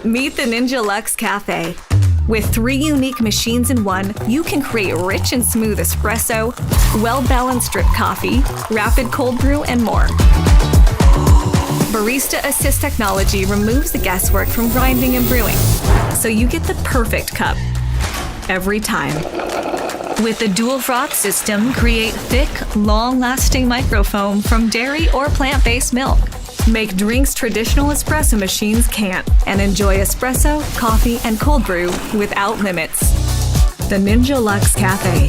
Meet the Ninja Luxe Cafe. With 3 unique machines in one, you can create rich and smooth espresso, well-balanced drip coffee, rapid cold brew, and more. Barista Assist technology removes the guesswork from grinding and brewing, so you get the perfect cup every time. With the dual froth system, create thick, long-lasting microfoam from dairy or plant-based milk. Make drinks traditional espresso machines can't, and enjoy espresso, coffee, and cold brew without limits. The Ninja Luxe Cafe.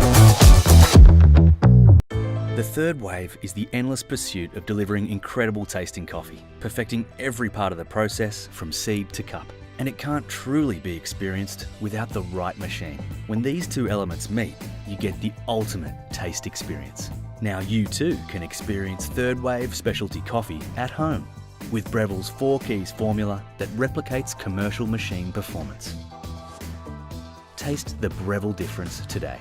The third wave is the endless pursuit of delivering incredible tasting coffee, perfecting every part of the process from seed to cup. And it can't truly be experienced without the right machine. When these two elements meet, you get the ultimate taste experience. Now you too can experience third wave specialty coffee at home with Breville's 4 keys formula that replicates commercial machine performance. Taste the Breville difference today.